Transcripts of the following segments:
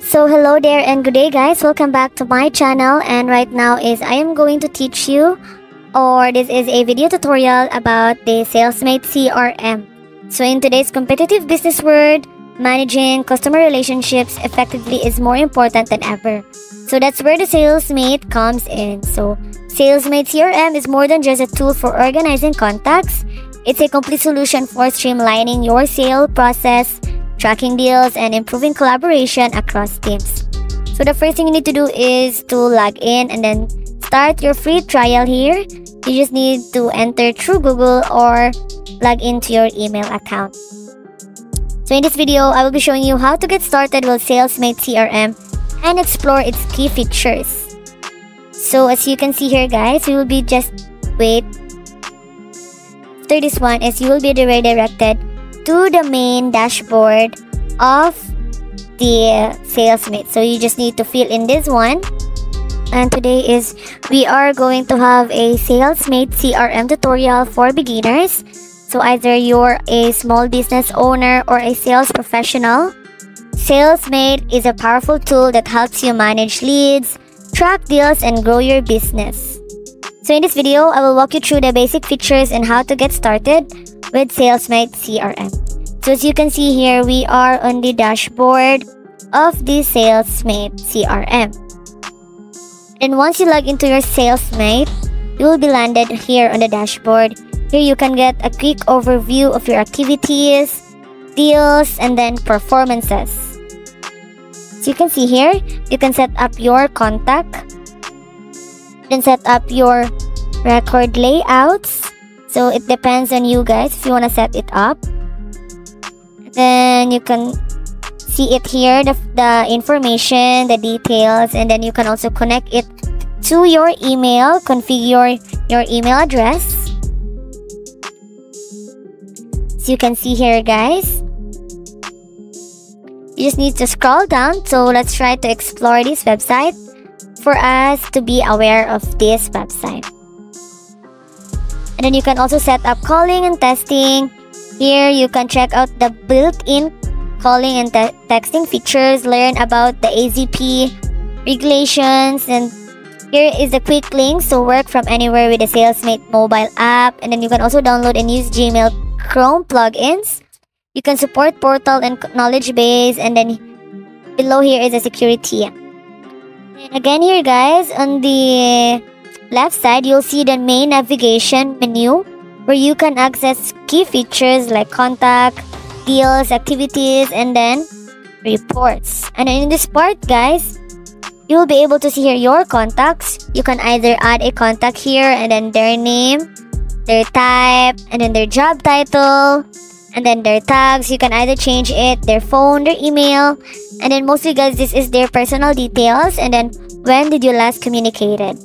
So hello there and good day guys, welcome back to my channel, and right now I am going to teach you, or this is a video tutorial about the Salesmate CRM. So in today's competitive business world, managing customer relationships effectively is more important than ever. So that's where the Salesmate comes in. So Salesmate CRM is more than just a tool for organizing contacts. It's a complete solution for streamlining your sale process, tracking deals, and improving collaboration across teams. So the first thing you need to do is to log in and then start your free trial here. You just need to enter through Google or log into your email account. So in this video, I will be showing you how to get started with Salesmate CRM and explore its key features. So as you can see here guys, you will be wait. After this one is you will be redirected to the main dashboard of the Salesmate. So you just need to fill in this one. And today we are going to have a Salesmate CRM tutorial for beginners. So either you're a small business owner or a sales professional, Salesmate is a powerful tool that helps you manage leads, track deals, and grow your business. So in this video, I will walk you through the basic features and how to get started with Salesmate CRM. So as you can see here, we are on the dashboard of the Salesmate CRM. And once you log into your Salesmate, you will be landed here on the dashboard. Here you can get a quick overview of your activities, deals, and then performances. So you can see here, you can set up your contact, then set up your record layouts. So it depends on you guys if you want to set it up. Then you can see it here, the information, the details, and then you can also connect it to your email, configure your email address. So you can see here guys, you just need to scroll down. So let's try to explore this website for us to be aware of this website. And then you can also set up calling and testing. Here you can check out the built-in calling and texting features, learn about the AZP regulations, and here is the quick link, so work from anywhere with the Salesmate mobile app. And then you can also download and use Gmail Chrome plugins. You can support portal and knowledge base, and then below here is the security. And again here guys, on the left side, you'll see the main navigation menu where you can access key features like contact, deals, activities, and then reports. And in this part guys, you will be able to see here your contacts. You can either add a contact here and then their name, their type, and then their job title, and then their tags. You can either change it, their phone, their email, and then mostly guys, this is their personal details, and then when did you last communicated.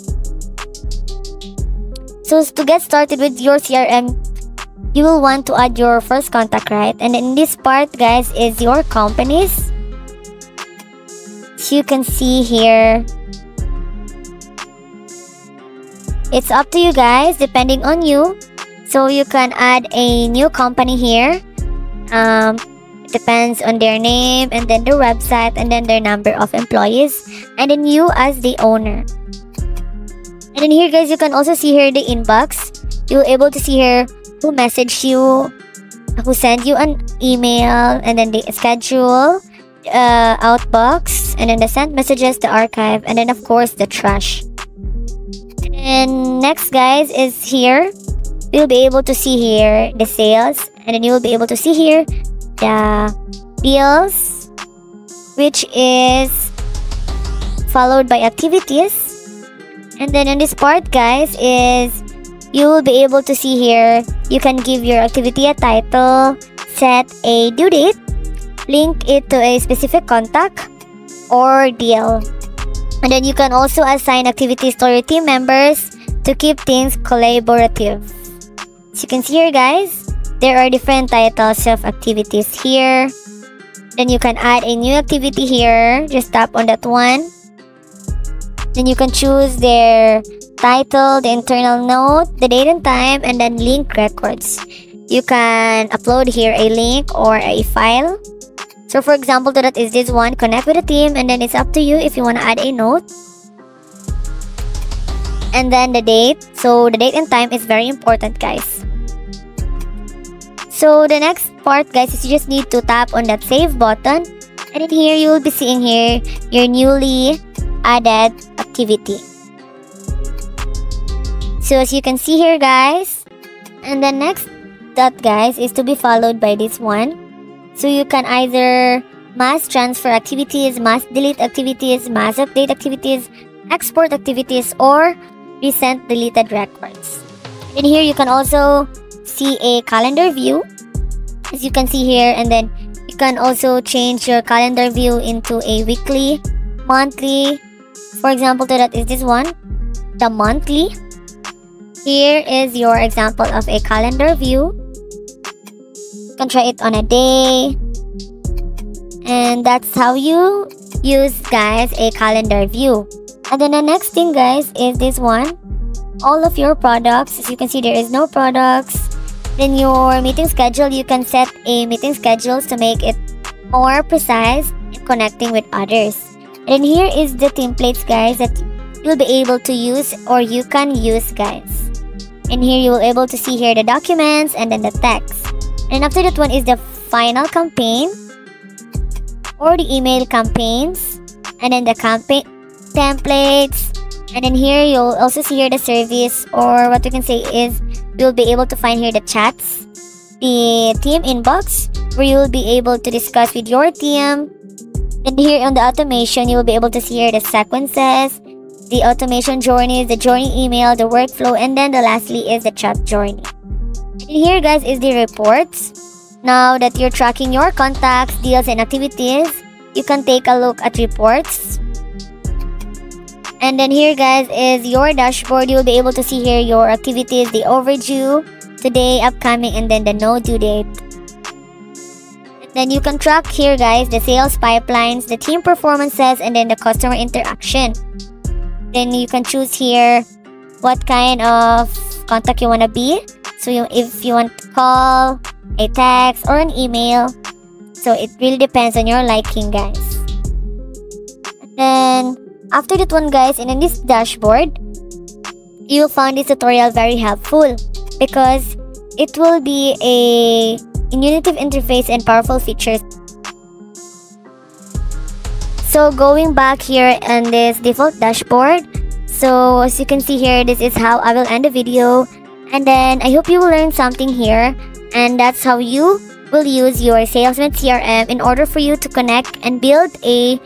So to get started with your CRM, you will want to add your first contact, right? And in this part guys is your companies. So you can see here, it's up to you guys, depending on you. So you can add a new company here. It depends on their name, and then their website, and then their number of employees, and then you as the owner. And then here guys, you can also see here the inbox. You'll able to see here who messaged you, who sent you an email, and then the schedule, outbox, and then the sent messages, the archive, and then of course the trash. And next guys is here, you'll be able to see here the sales, and then you'll be able to see here the deals, which is followed by activities. And then in this part guys is you will be able to see here, you can give your activity a title, set a due date, link it to a specific contact or deal. And then you can also assign activities to your team members to keep things collaborative. As you can see here guys, there are different titles of activities here. Then you can add a new activity here, just tap on that one. Then you can choose their title, the internal note, the date and time, and then link records. You can upload here a link or a file. So for example, that is this one, connect with a team, and then it's up to you if you want to add a note. And then the date. So the date and time is very important, guys. So the next part, guys, is you just need to tap on that save button. And in here, you will be seeing here your newly added activity. So as you can see here, guys, and the next dot, guys, is to be followed by this one. So you can either mass transfer activities, mass delete activities, mass update activities, export activities, or recent deleted records. In here, you can also see a calendar view, as you can see here, and then you can also change your calendar view into a weekly, monthly. For example, that is this one, the monthly. Here is your example of a calendar view. You can try it on a day. And that's how you use, guys, a calendar view. And then the next thing, guys, is this one. All of your products. As you can see, there is no products. Then your meeting schedule, you can set a meeting schedules to make it more precise in connecting with others. And here is the templates, guys, that you'll be able to use or you can use, guys. And here you will able to see here the documents and then the text. And after that one is the final campaign or the email campaigns, and then the campaign templates. And then here you'll also see here the service, or what we can say is you'll be able to find here the chats, the team inbox, where you'll be able to discuss with your team. And here on the automation, you will be able to see here the sequences, the automation journeys, the journey email, the workflow, and then the lastly is the chat journey. And here, guys, is the reports. Now that you're tracking your contacts, deals, and activities, you can take a look at reports. And then here, guys, is your dashboard. You'll be able to see here your activities, the overdue, today, upcoming, and then the no due date. Then you can track here, guys, the sales pipelines, the team performances, and then the customer interaction. Then you can choose here what kind of contact you want to be. So if you want to call, a text, or an email. So it really depends on your liking, guys. And then after that one, guys, and in this dashboard, you'll find this tutorial very helpful because it will be a intuitive interface and powerful features. So going back here on this default dashboard, so as you can see here, this is how I will end the video. And then I hope you will learn something here, and that's how you will use your Salesmate CRM in order for you to connect and build a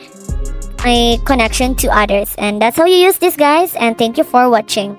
connection to others. And that's how you use this, guys, and thank you for watching.